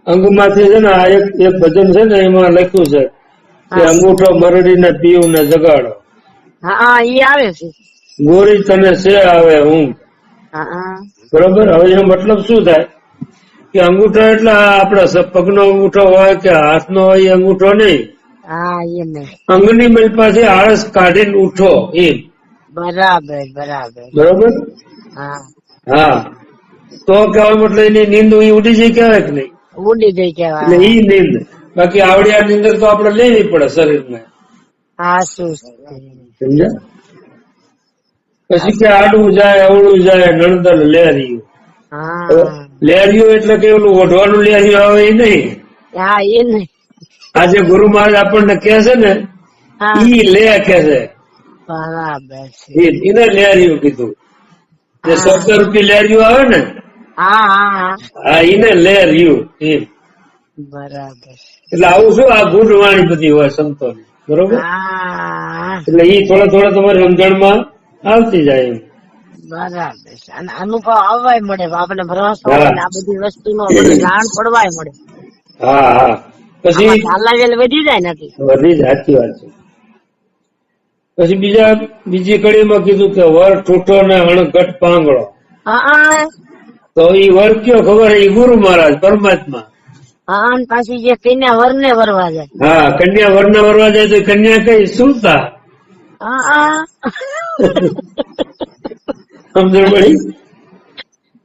અંગમાંથી છે ને આ એક ભજન છે ને એમાં લખ્યું છે કે અંગૂઠો મરડીને પીવું ને જગાડો. હા ઈ આવે છે. ગોરી તને સે આવે ઊંઘ. બરોબર. હવે એનો મતલબ શું થાય કે અંગૂઠો એટલે આપડા પગનો અંગૂઠો હોય કે હાથનો હોય એ અંગૂઠો નહીં. અંગની મલપાથી આળસ કાઢીને ઉઠો એમ. બરાબર બરાબર બરોબર. હા તો કહેવા મતલબ એની નીંદ ઉડી જાય કહેવાય કે નહીં? ઉડી ગઈ કહેવાય. એટલે ઈ નીંદ. બાકી આવડિયા નીંદર તો આપડે લેવી પડે શરીરને. હા શું સમજ્યા? પછી કે આડું જાય અવળું જાય નણદલ લેરિયું. લેરિયું એટલે કે ઓલું ઓઢવાનું લેરિયું આવે એ નહીં. હા એ નહીં. આજે ગુરુ મહારાજ આપણને કે છે ને ઈ લે કે છે. બરાબર એને લેરિયું કીધું. જે 17 રૂપિયા લેરિયું આવે ને હા એને લેરિયું એમ. બરાબર. એટલે આવું શું આ ગુઢ વાણી બધી હોય સંતોની. બરોબર. એટલે ઈ થોડા થોડા તમારી સમજણમાં આવતી જાય એમ. બરાબર. અને અનુભવ આવવાય મળે આપણે ભરોસો આ બધી વસ્તુનો જાણ પડવાય મળે. હા હા. પછી વધી જાય નથી વધી જાય. સાચી વાત છે. પછી બીજી કડીમાં કીધું કે વર ઠૂઠો ને અણઘટ પાંગળો. તો ઈ વર કયો ખબર? એ ગુરુ મહારાજ પરમાત્મા. પાછી જે કન્યા વર ને વરવા જાય. હા કન્યા વર ને વરવા જાય તો કન્યા કઈ સુલતા. સમજણ પડી?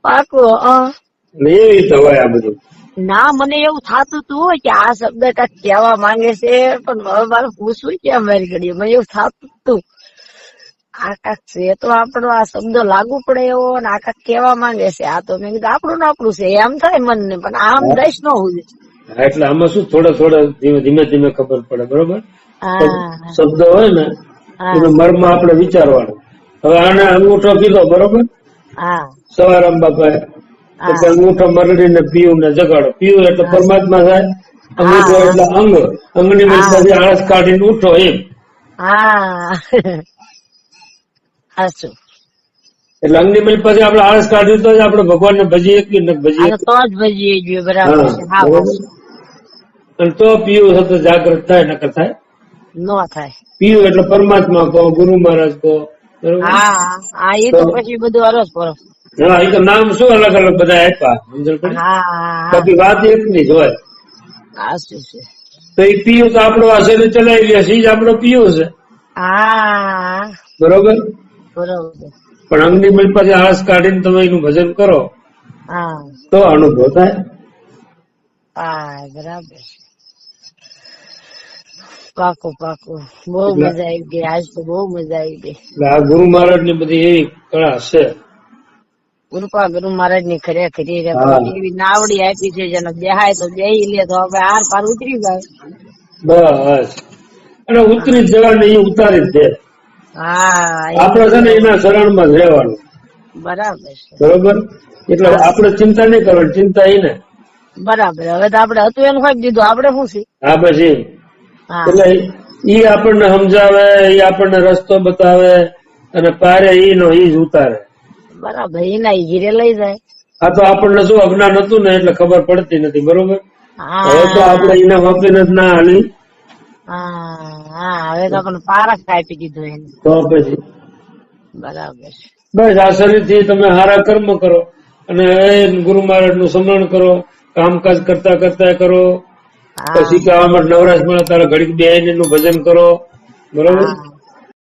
પાકું. એવી તો હોય આ બધું. ના મને એવું થતું હતું કે આ શબ્દ કાંઈક કહેવા માંગે છે પણ હવે મારે પૂછવું ક્યાં મારી ઘડી. મને એવું થતું હતું આ કાંક છે તો આપણો આ શબ્દ લાગુ પડે એવો ને આ કાંક કહેવા માંગે છે. આ તો મેં કીધું આપણું ને આપણું છે એમ થાય મનને, પણ આમ દઈશ ન હોવું. એટલે આમાં શું થોડા ધીમે ધીમે ખબર પડે. બરોબર. શબ્દ હોય ને એનો મર્મ આપણે વિચારવાનો. હવે આને અંગૂઠો કીધો. બરોબર. સવારામ બાપાએ અંગૂઠો મરડીને પીવું ને જગાડો. પીવું એટલે પરમાત્મા થાય. અંગૂઠો એટલે અંગ. અંગની પછી આળસ કાઢીને ઉઠો એમ. એટલે અંગની મિલ પછી આપડે આળસ કાઢ્યું તો આપડે ભગવાન ને ભજીએ કે ભજીએ તો જ ભજીએ. બરાબર. અને તો પીવું સતત જાગૃત થાય નકર થાય ન થાય. પીવું એટલે પરમાત્મા કહો, ગુરુ મહારાજ કહો. એ તો પછી બધું અરસ પરસ. હા એ તો નામ શું અલગ અલગ બધા આપ્યા. સમજણ પડી? બાકી વાત એક ની જ હોય. તો એ પીવું તો આપડો આ શરીર ચલાવી લે છે એ જ આપડો પીવું છે. બરોબર. પણ અંગની મિલ પછી આળસ કાઢીને તમે એનું ભજન કરો તો અનુભવ થાય. બરાબર. પાકું પાકું. બહુ મજા આવી ગઈ આજ તો. બહુ મજા આવી ગઈ. આ ગુરુ મહારાજ ની બધી એવી કળા છે. ગુરુ મહારાજ ની ખરેખર એવી નાવડી આપી છે જેને દેહાય તો બેહી લે તો હવે આર પાર ઉતરી જાય. બસ. અને ઉતરી જ જવાનું એ ઉતારી જ દે. આપડે છે ને એના શરણ માં રહેવાનું. બરાબર. બરોબર. એટલે આપડે ચિંતા નહીં કરવાની. ચિંતા એને. બરાબર. હવે તો આપડે હતું એનું ખાઈ દીધું. આપડે શું છે? હા બસ એમ. એટલે ઈ આપણને સમજાવે, ઈ આપણને રસ્તો બતાવે અને પારે ઈ નો ઈ જ ઉતારે. બરાબર. એના ઘીરે લઈ જાય. આ તો આપણને શું અજ્ઞાન હતું ને એટલે ખબર પડતી નથી. બરોબર. હવે તો આપડે એના વાપરીને જ ના હાલી. હવે તો આપણને પારક આપી દીધું એને. તો પછી બરાબર. બસ આ શરીર થી તમે સારા કર્મ કરો અને ગુરુ મહારાજ નું સ્મરણ કરો. કામકાજ કરતા કરતા કરો. પછી કે નવરાશ મળે તારે ઘડીક બેહીને એનું ભજન કરો. બરોબર.